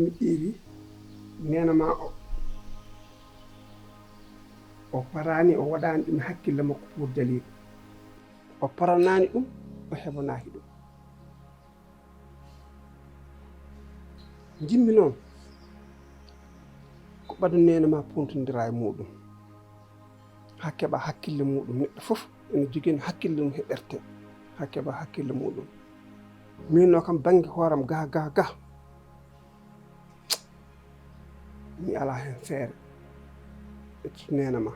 mi ƴeewi nena ma o parani o waɗani ɗum hakkille makko pour Jalika o paranani ɗum o heɓanaki ɗum jimmi noon ko ɓadu nena ma puntodira e muɗum ha keɓa hakkille muɗum neɗɗo foof ene jogui hakkille mum heɓerte ha keɓa hakkille muɗum minno kam banggue hooram ga mi ala hen feere e nena ma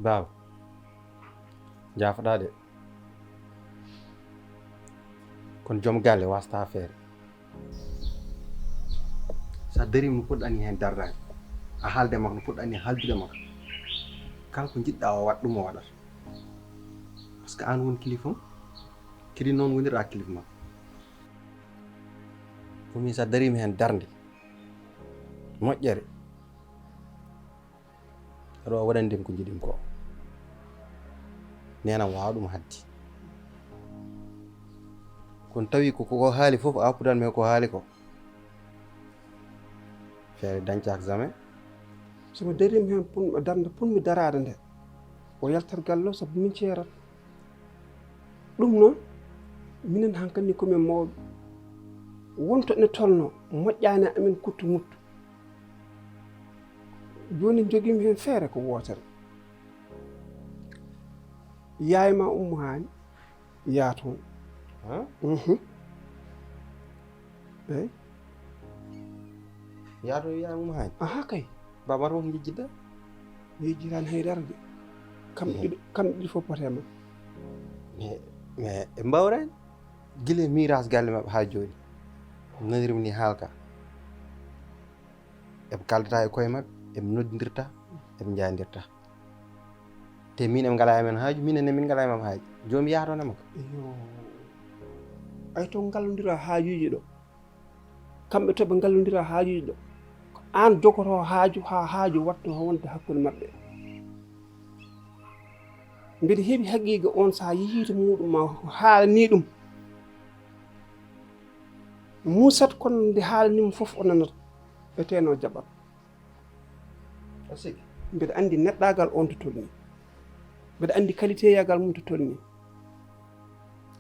baba jaafoɗa de kono joom galle wasta feere sa darima no poɗɗani hen dardade a haalde makko no poɗɗani haldude makko kala ko jiɗɗa o waɗ ɗum o waɗata par ce que an woni kilifa kadi noon wonira kilifa makko komin sa darima hen darde moƴƴere aɗa waɗandemi ko jiɗimi ko nenam wawa ɗum haddi kono tawi koko haali foof a happudanmi ko haali ko feere dañcaka jamais somi darima hen punmi darde punmi darade nde o yaltat galle o saabu min ceerat ɗum noon minen hankkandi komin mawɓe wonto ene tolno moƴƴani amin kuttu muttu joni joguimi hen feere ko wotere yayma ummu hani yaa toon eyi yaato yaya mum hani aha kay babata won jejjidda yejjirani haydara de kamɓe ɗiɗi fof potema mais ɓe mbawrani guila miras galle mabɓe ha joni nanirimi ni haalka eɓe kaldata e koye mabɓe eɓe noddidirta eɓe jadirta te min eɓe ngala emen haaju minenne min ngala e mabɓe haaju joni yatonema ka yo ay to gallodira haajuji ɗo kamɓe to ɓe gallodira haajuji ɗo an jogoto haaju ha haaju wattu wonde hakkude mabɓe mbiɗa heeɓi haqiqa on sa yiito muɗum ma haalani ɗum musat kono nde haalanima foof o nanata ɓeteno jaɓat asiki mbiɗa andi neɗɗagal on to tolni mbiɗa andi qualité yagal mum to tolni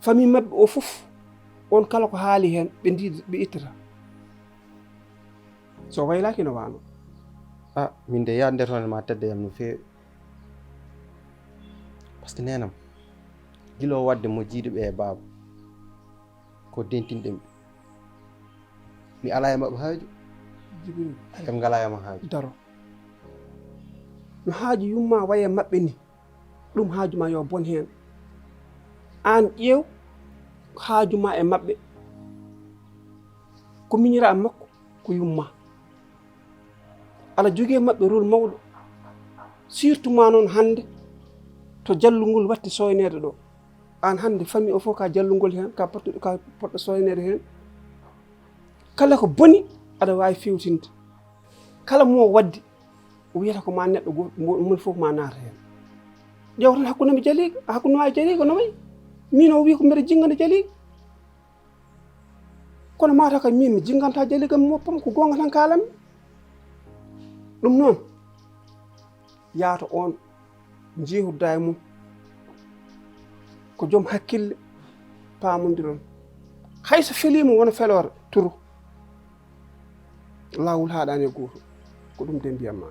famille mabɓe o foof on kala ko haali hen ɓe ittata so waylaki no wano min de yaade nder hoore ma tedde yam no feewi par ce que nenam guila o wadde mo jiiɗo ɓe e baaba ko dentinɗemi mi ala e mabɓe haaju jibril eɓe ngala ema haaju daro no haaju yumma waye mabɓe ni ɗum haaju ma yo bon hen an ƴeew haaju ma e mabɓe ko miñira makko ko yumma ala jogui mabɓe rôle mawɗo surtout ma noon hande to jallugol watti soynede ɗo an hande famille o fof ka jallugol hen ka poɗɗo soynede hen kala ko boni aɗa wawi fewtinde kala mo waddi o wiyata ko ma neɗɗo moni foof ma naata hen ƴeew tan hakkudemi Jalika hakkude ma e Jalika no wayi min o wi ko mbiɗa jingana Jalika kono mataw kay min mi jinganta Jalika mi woppam ko gonga tan kalanmi ɗum noon yaato on jehudda e mum ko joom hakkille pamodiron hayso felima wona felore turu lawol haɗani e goto ko ɗum de mbiyatma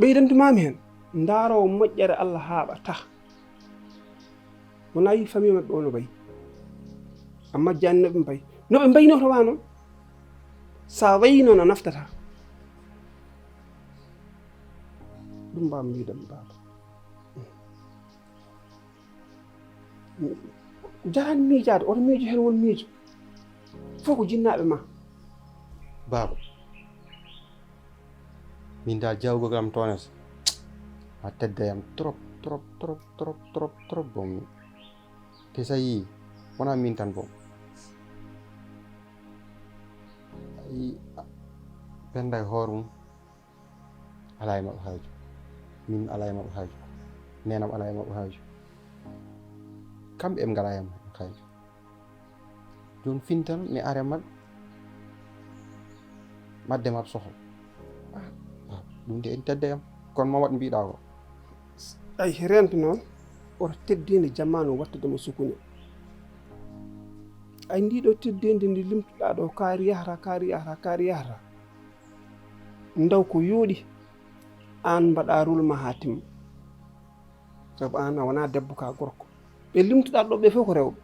ɓeydantumami hen ndaaro moƴƴere Allah haaɓa ta wona yi famille mabɓe o no wayi amma jani noɓe mbayi noɓe mbayno to wa noon sa wayi noon a naftata ɗum mbawmi wiidemi baba jarani miijade oto miijo hen won miijo fof ko jinnaɓe ma baba min dal jawgol am tones a tedda yam trop bommi te sa yi wona min tan bom ayi penda e hoore mum ala e mabɓe haaju min ala e mabɓe haaju nenam ala e mabɓe haaju kamɓe eɓe ngala e mabɓe haaju joni fintan mi are madde mab sohla ɗum de en tedde yam kono ma waɗ mbiɗa ko ay rento noon oto teddinde jamanu wattudemo sukune ay ndiɗo teddinde ndi limtuɗa ɗo kaari yahata ndaw ko yooɗi an mbaɗa rôle ma ha timma sabu an a wona debbo ka gorko ɓe limtuɗa ɗo ɓe fof ko rewɓe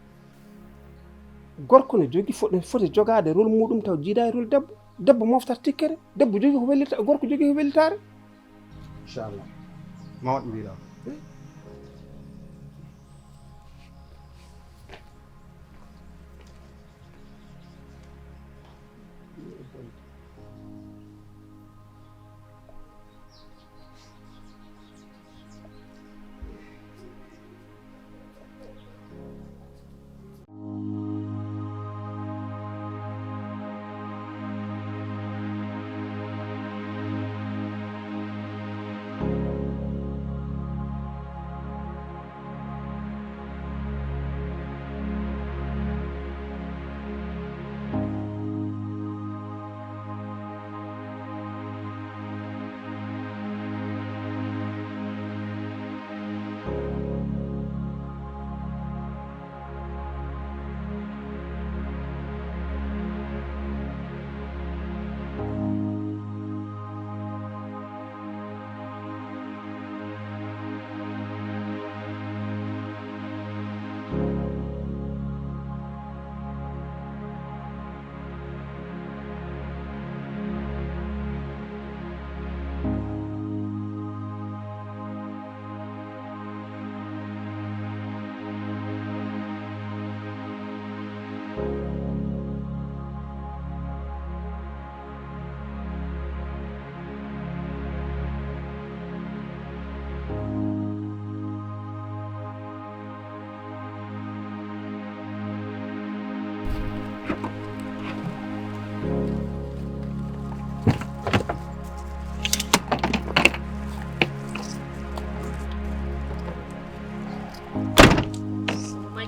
gorko ne jogui foti jogade rôle muɗum taw jiiɗa e rôle debbo moftata tikkere debbo jogui ko wellita gorko jogui ko wellitare inchallah ma waɗ mbiɗa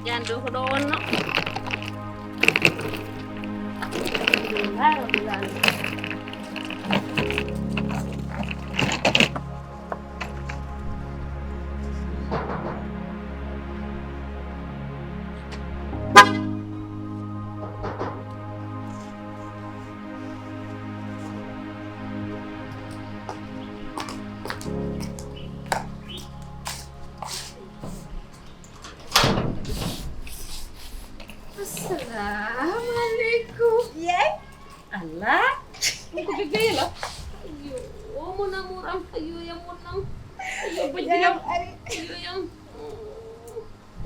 Jangan ko doon, no? Assalamualaikum. Ya. Allah. Aku bebel lah. Ayo, muram. Ayo yang munam. Ayo bejam.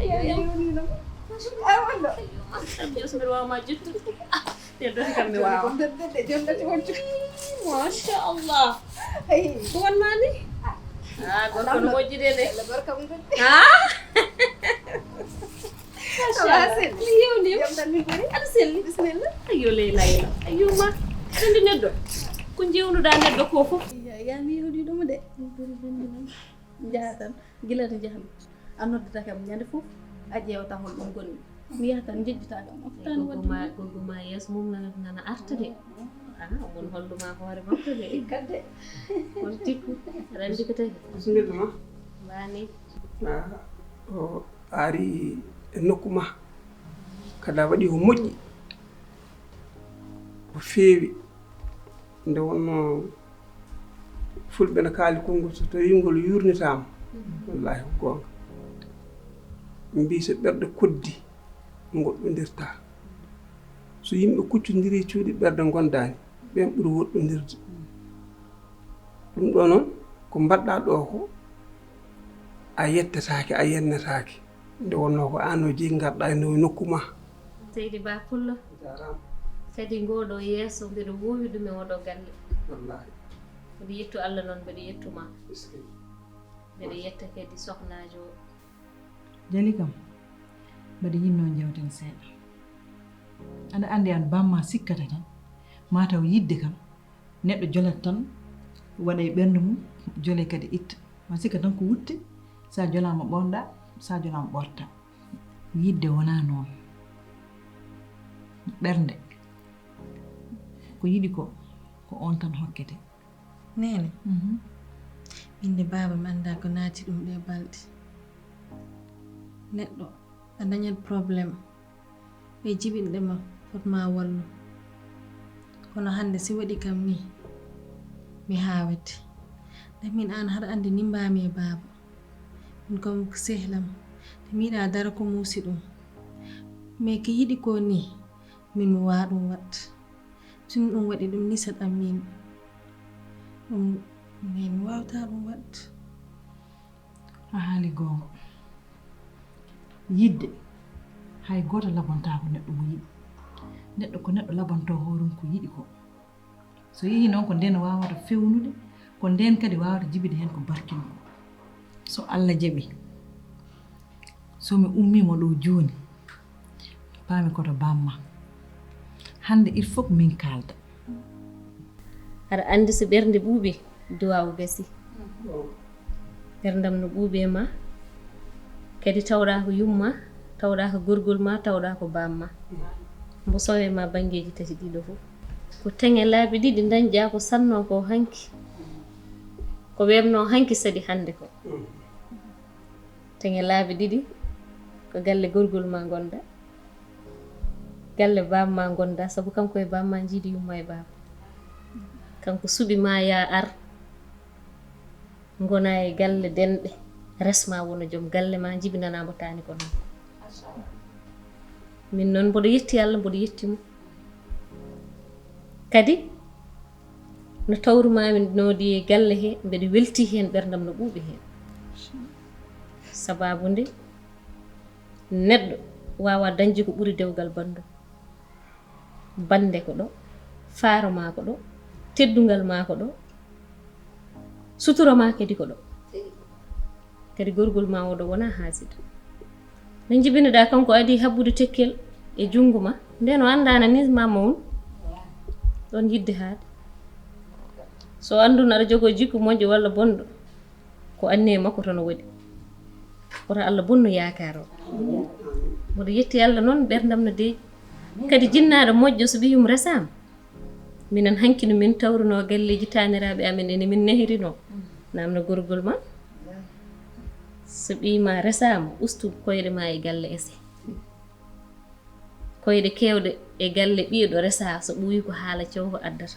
Ayo yang. Masuk awal lo. Ayo sambil maju tu. Tiada kami wow. Masya Allah. Tuan mana? Gua kan mau jadi deh. Lebar kamu kan? Liyo ni ada sel bismillah ayo lela ayo ma sende neddo ko jewnu da neddo ko fof ya mi hodi do mo de jahatan gilata jaham anodata kam nyande fof ajewta hol dum gonni mi yahatan jejjita kam oftan goguma yes mum nana arta de mon holluma hoore makko de kadde on tikku randi ko tay bismillah ma bani o ari nokkuma kada waɗi ko moƴƴi ko feewi nde wonno fulɓe ne kaali konngol so tawi ngol yurnitama wallahi ko gonga mbi so ɓerɗe koddi goɗɗodirta so yimɓe kuccodiri cuuɗi ɓerɗe gondani ɓen ɓuuri woɗɗodirde ɗum ɗo noon ko mbaɗɗa ɗo ko a yettatake a yennetake nde wonno ko an o jeeyi garɗa e nokku ma seydi ba pullo kadi ngoɗo yeeso mbiɗo wowi ɗum e oɗo galle wallahi mbiɗo yettu Allah noon mbiɗo yettuma mbiɗo yetta kadi sohnajo o jali kam mbaɗa yinno jewten seeɗa aɗa andi an bamma sikkata tan mataw yidde kam neɗɗo jolat tan waɗa e ɓerndu mum jole kadi itta ma sikka tan ko wutte sa jolama ɓonɗa sa jolama ɓorta yidde wona noon ɓernde ko yiɗi ko on tan hokkete. Nene inde baaba mi annda ko naati ɗum ɗe balɗe. Neɗɗo a dañat probléme ɓe jibinɗe ma fotma wallu, kono hannde si waɗi kam ni mi haawete. Nde min an har andi ni mbami e baaba min kom ko sehlam te mi yiɗa dara ko muusi ɗum, mais ko yiɗi ko ni min mi waa ɗum wat. Tun ɗum waɗi ɗum nisat am min ɗum min wawta ɗum wat. A haali goonga yidde hay goto labonta ko neɗɗo mo yiɗi. Neɗɗo ko neɗɗo labonto horum ko yiɗi ko, so yehi noon ko nden wawata fewnude, ko nden kadi wawata jibide hen ko barkino ko. So Allah jaɓi so mi ummimo ɗo joni paami koto bamma hande il faut ko min kalda. Aɗa andi so ɓernde ɓuuɓi duwawu gasi. Ɓerdam no ɓuuɓi e ma kadi tawɗa ko yumma, tawɗa ko gorgol ma, tawɗa ko bamma. Mbo sowe ma bangeji tati ɗiɗo fof ko teŋe laabi ɗiɗi dañƴa ko sanno ko hanki ko webno hanki sadi hande ko teŋe laabi ɗiɗi ko galle gorgol ma gonda, galle bamma gonda, sabu kanko e bamma jiiɗi yumma e baba. Kanko suɓi ma ya ar gona e galle denɗe resma wono joom galle ma jibinanamo tani ko non. Min noon mboɗo yetti Allah, mboɗo yettimo kadi no tawrumami noodi e galle he mbeɗa welti hen ɓerdam no ɓuuɓi hen. Sababu nde neɗɗo wawa dañde ko ɓuuri dewgal bandum. Bande ko ɗo, faaro ma ko ɗo, teddugal ma ko ɗo, sutura ma kadi ko ɗo, kadi gorgol ma oɗo wona haasida. No jibinoɗa kanko adi habbude tekkel e jungo ma nden o andana ni mama on ɗon yidde haade. So anduno aɗa jogo jikku moƴƴo walla bonɗo ko anni e makko tan o waɗi. Woto Allah bonno yakaro. Mboɗo yetti Allah noon ɓerdam no deeƴi. Kadi jinnaɗo moƴƴo so ɓiyum resama minen hankino min tawruno galleji taniraɓe amen ene min nehirino namno gorgol ma so ɓiyma resama ustu koyɗe ma e galle ese. Koyɗe kewɗe e galle ɓiiɗo resa so ɓuyi ko haala cewko addata.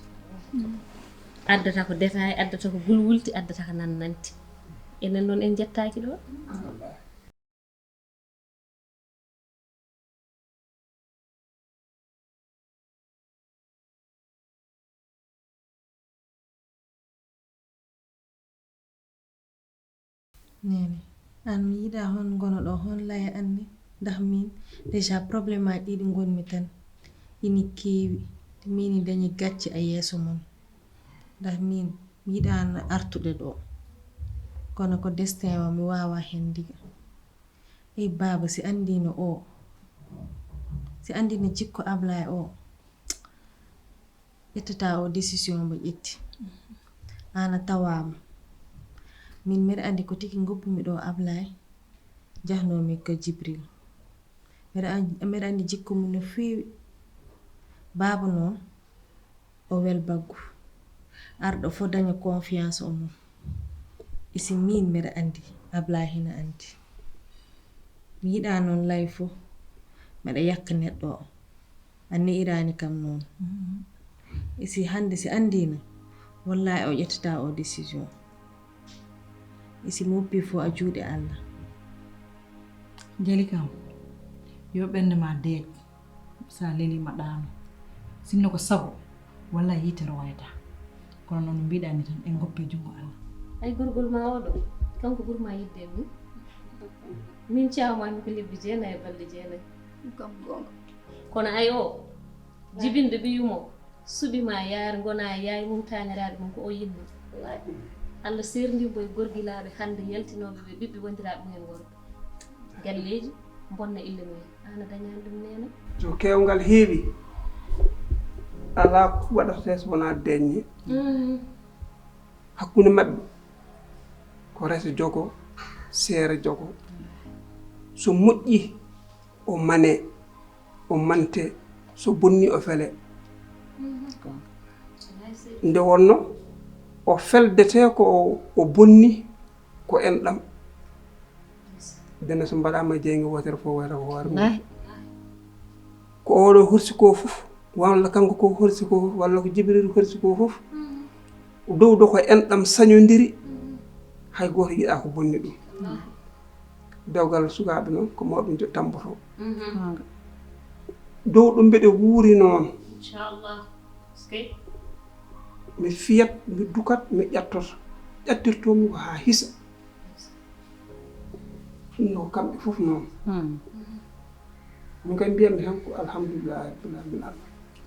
Addata ko détail, addata ko gulwulti, addata ko nannanti. Enen noon en jettaki ɗo. Nene an mi yiɗa hon gono ɗo hon laya anni ndax min déjà probléme aji ɗiɗi gonmi tan ini keewi te min dañi gacce a yeeso mon ndax min mi yiɗano artude ɗo kono ko destin o mi wawa hen diga. Ey baba si andino o si andino jikko Ablaye o ƴettata o décision mo ƴetti ana tawama min mbeɗa andi ko tigi goppumi ɗo Ablaye jahnomi ko Jibril mbeɗa andi jikko mum no feewi. Baba noon o wel baggu arɗo fo daña confiance o mum isi min mbeɗa andi Ablaye hina andi. Mi yiɗa noon lay fo mbeɗa yakka neɗɗo o a ne'irani kam noon isi hande si andino wallahi o ƴettata o décision isi mo woppi fo a juuɗe Allah. Jali kam yo ɓernde ma deej sa lelima ɗano sinno ko sago wallahi yitere wayata kono noon mbiɗani tan en goppe jungo Allah. Ay gorgol ma oɗo kanko ɓuuri ma yidde e min cawmami ko lebbi 9 e balɗe 9 kam gonga. Kono ay o jibinde ɓiyumo suɓi ma yaar gona yaay mum taniraɓe mum ko o yinno. Allah serdimo e gorgilaɓe hande yaltinoɓe ɓe ɓiɓɓe wondiraɓe mumen worɓe galleji bonna ille mumen ana dañani ɗum nena. So kewgal heewi ala ko waɗata so wona deññe hakkunde maɓɓe ko resa jogo seere jogo so moƴƴi o mane o mante so bonni o fele nde wonno o feldete ko o bonni ko enɗam dene so mbaɗama jeyge wotere fof wayata ko hoore mum ko oɗo hursi ko fof walla kanko ko hursi ko fof walla ko jibril hursi ko fof dow do ko enɗam sañodiri hay goto yiɗa ko bonni ɗum dewgal sukaɓe noon ko mawɓe tamboto dow ɗum mbeɗe wuuri noon inchallah mi fiyat mi dukat mi ƴattoto ƴattirtomi ko ha hisa ɗum no kamɓe fof noon min kay mbiyammi tan ko alhamdulillahi rabbil alamin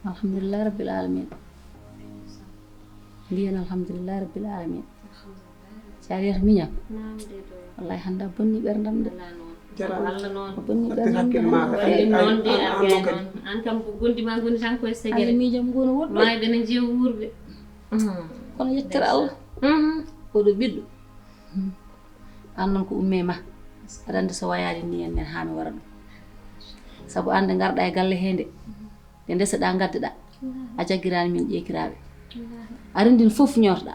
alhamdulillah rabbil alamin mbiyen alhamdulillah rabbil alamin sa wiyata miñam wallahi hannde a bonni ɓerdam de Allah noon a bonni ƴattir ɓerdam hakkille ma noon de an kam ko gondima gondi tan koye segere miijam gono woɗɗo mayɓe ne jeewa wuurde kono yettere allah oɗo ɓiɗɗo an noon ko umme ma aɗa andi so wayani ni en ha mi wara ɗum saabu ande garɗa e galle he nde ndeseɗa gaddeɗa a jagguirani min ƴeekiraɓe a rendin fof ñorɗa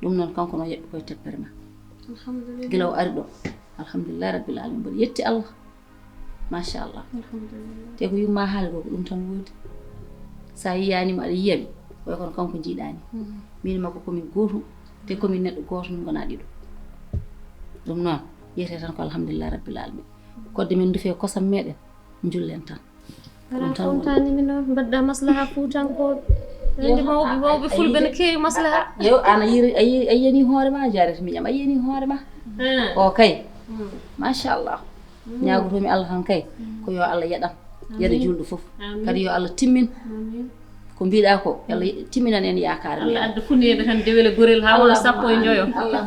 ɗum noon kanko no yeɓɓi koye teppere ma guila o ari ɗo alhamdulillah rabbil alamin mboɗo yetti allah machallah te ko yumma haali ko ɗum tan woodi sa yiyanimo aɗa yiyami way kono kanko jiiɗani min makko komin goto te komin neɗɗo goto min gona ɗiɗo ɗum noon yiyete tan ko alhamdulillah rabbil alamin kodde min duufe kosam meɗen jullen tan ala kontanimi noon mbaɗɗa maslaha fuutankoɓe ande mawɓe fulɓe ne kewi maslaha yew an a yiyani hoore ma jarete miñam a yiyani hoore ma o kay machallah ñagotomi allah tan kay ko yo allah yaɗam yaɗa julɗo foof kadi yo allah timmin ko mbiɗa ko allah timminan en yakare allah adda funeɓe tan dewele gorel ha wona sappo e joyo allah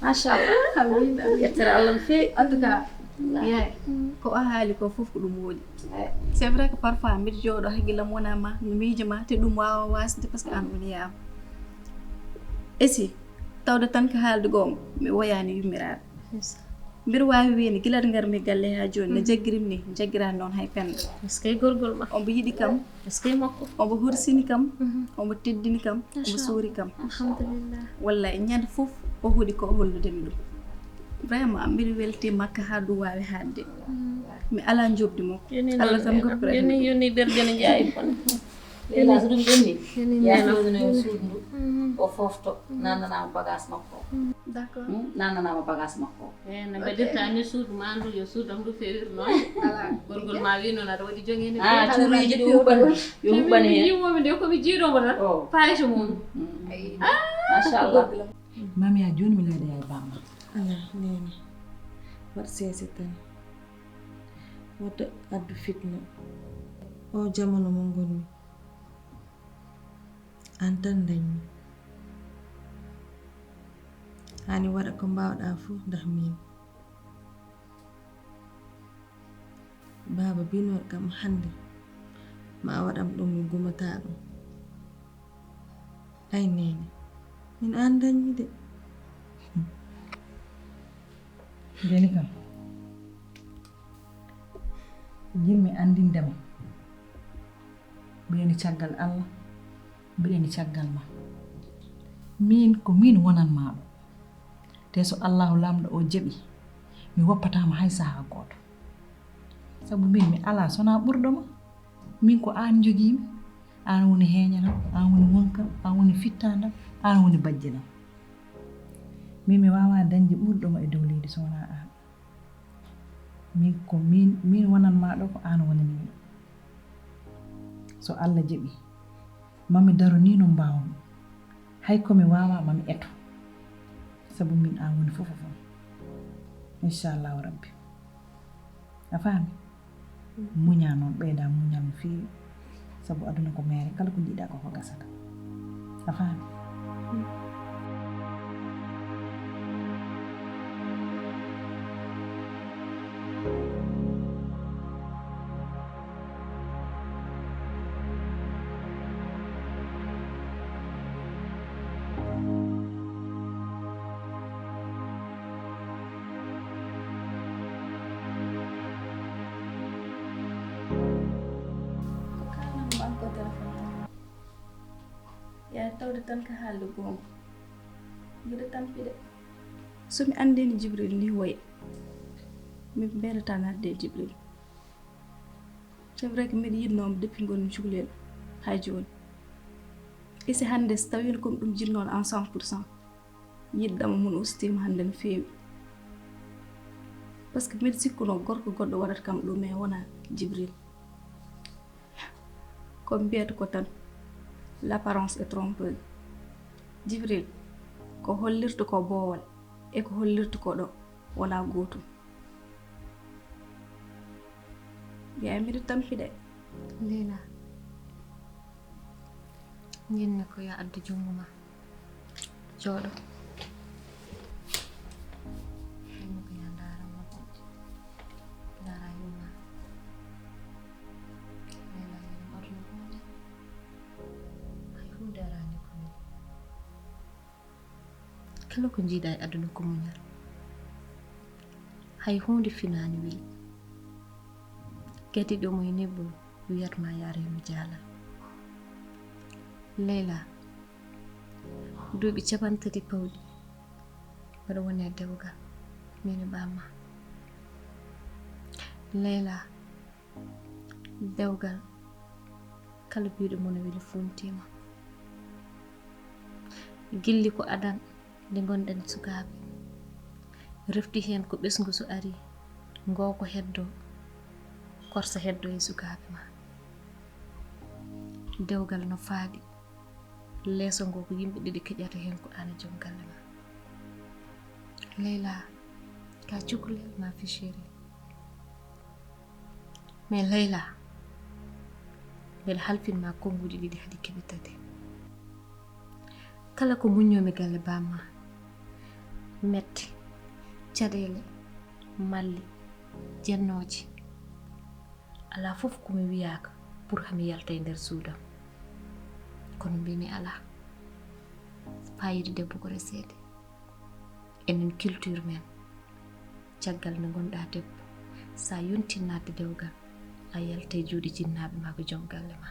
machallah yettere allah no fewi en tout cas yaay ko o haali ko fof ko ɗum woodi c'est vrai que parfois mbiɗa jooɗo hakkillam wonama mi miijoma te ɗum wawa wasde par ce que an woni yaam esi tawde tan ko haalde goo mi woyani yummiraɓe mbiɗa wawi wiide guila ɗo garmi galle ha joni no jaggirim ni jaggirani noon hay penda est ce que gorgol ma omo yiɗi kam est ce que makko omo horsini kam omo teddini kam omo suuri kam alhamdulillah wallahi ñande fof o huuɗi ko holludemi ɗum vraiment mbiɗa welti makka ha ɗum wawi hadde mi ala jobdi makko allah tan goppira yoni ɓerde ne jaayi bon ɓena so ɗum ɓenni yanono yo suudu ndu o fofto nandanama bagage makko d' accord nandanama bagage makko ene mbaɗirta ni suudu ma andu yo suudam ndu fewir noon gorgol ma wi noon aɗa waɗi jogene cuuriji ɗi huɓɓani yo huɓɓani hen yimomi nde komi jiiɗomo tan payso mum machallah mami a joni mi leyda yaay bamma ala nene waɗ seese tan waɗa addu fitna o jamanu mo gonmi an tan dañmi hani waɗa ko mbawɗa fof dah min baba binoɗo kam hande ma waɗam ɗum mi gumata ɗum ay nene min an dañmi de jeni kam yimmi andindema mbiɗeni caggal allah mbiɗeni caggal ma min ko min wonanmaɗo te so allahu lamɗo o jaɓi mi woppatama hay saha goto saabu min mi ala sona ɓurɗoma min ko an joguimi an woni heñanam an woni wonkam an woni fittandam an woni bajjinam min mi wawa dañde ɓurɗoma e dow leydi sowona an min ko min wonanmaɗo ko an wonaniɗo so allah jaɓi mami daro ni no mbawmi hay komi wawa mami eto sabu min an woni fof fof inchallahu rabbi a faami muña noon ɓeyda muñal no fewi sabu aduna ko mere kala ko jiiɗa koko gasata a faami tawde tan ka haalde gonga mbiɗa tampide somi andini Jibril ni woya mi mbelata nadde e Jibril c'est vrai que mbiɗa yiɗnomo depuis gonmi cukalel hay joni e si hannde so tawino komi ɗum jinnoon en 100% yiɗɗama mun ustima hannde no feewi par ce que mbiɗa sikkuno gorko goɗɗo waɗata kam ɗum mais wona Jibril komi mbiyata ko tan l'apparence est trompeuse Jibril ko hollirta ko boowal e ko hollirta ko ɗo wona gootum yaay mbiɗa tampiɗe Leila jinni ko ya addu jungo ma jooɗo jinni ko ya ndaara ma ndaara yumma Leila yeɗum aduna hunde hay hunde arani ko min kala ko jiiɗa e aduna ko muñal hay hunde finani weli kadi ɗo moye nebbol wiyatma yaremo jaalal Leila duuɓi 30 pawɗi mbaɗa woni e dewgal min e ɓamma Leila dewgal kala biɗo mon weli funtima gilli ko adan nde gonɗen sukaɓe refti hen ko ɓesgu so ari ngo ko heddo korsa heddo e sukaɓe ma dewgal no faaɗi leeso ngo ko yimɓe ɗiɗi keƴata hen ko ana joom galle ma Leila ka cukalel ma fi chéri mais Leila mbeɗa halfinma konguji ɗiɗi haɗi keɓitade kala ko muññomi galle bamma metti caɗele malli jennoji ala fof komi wiyaka pour hami yalta e nder suudam kono mbimi ala fayide debbo ko resede enen culture men caggal nde gonɗa debbo sa yontinnade dewgal a yalta e juuɗe jinnaɓe ma ko joom galle ma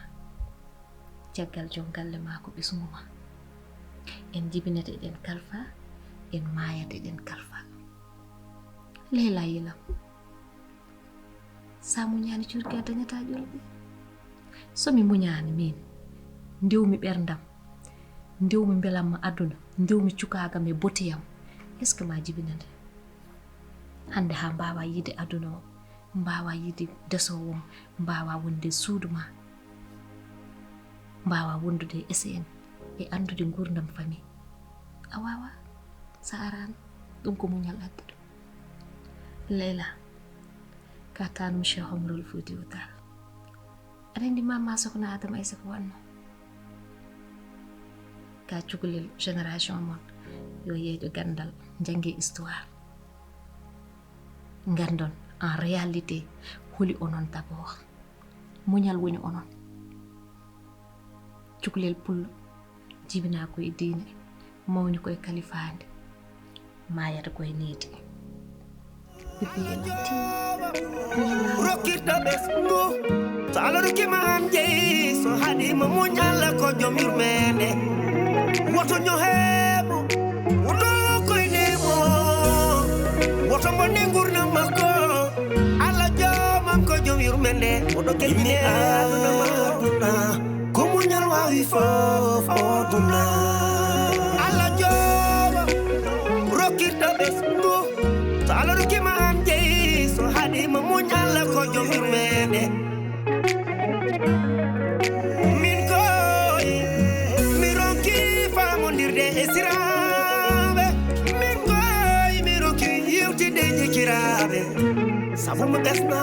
caggal joom galle ma ko ɓesgu ma en jibinete eɗen kalfa en mayata eɗen kalfa Leila yilam sa muñani curki a dañata ƴolɓe somi muñani min ndewmi ɓerdam ndewmi belamma aduna ndewmi cukagam e boteyam est ce que ma jibinande hande ha mbawa yiide aduna o mbawa yiide desowom mbawa wonde suudu ma mbawa wondude e SN e andude gurdam famille a wawa sa arani ɗum ko muñal addi ɗum Leila ka tan Cheikh Omarul Foutiyou Tall aɗa andi mama Sokhna Adama Aïssa ko wanno ka cukalel génération mon yo yeeƴo gandal jangue histoire gandon en réalité holi onon d'abord muñal woni onon cukalel pullo jibina koye diine mawni koye kalifande mayata koye needi rokkirta ɓesgu so Allah rokkima an jeeyi so haɗima muñalla ko joom yurmede woto ñoheemo woto koynemo woto bonde gurdam makko Allah joomam ko joom yurmede oɗo kelmine aduna maduna ko muñal wawi fof oduna Allah joomam rokkirta ɓesgu so Allah rokkima an jeeyi so haɗima muñalla ko joom yurmede min koye mi ronki famodirde e siraɓe min koye mi ronki yewtide jikiraɓe sabu mo ɓesna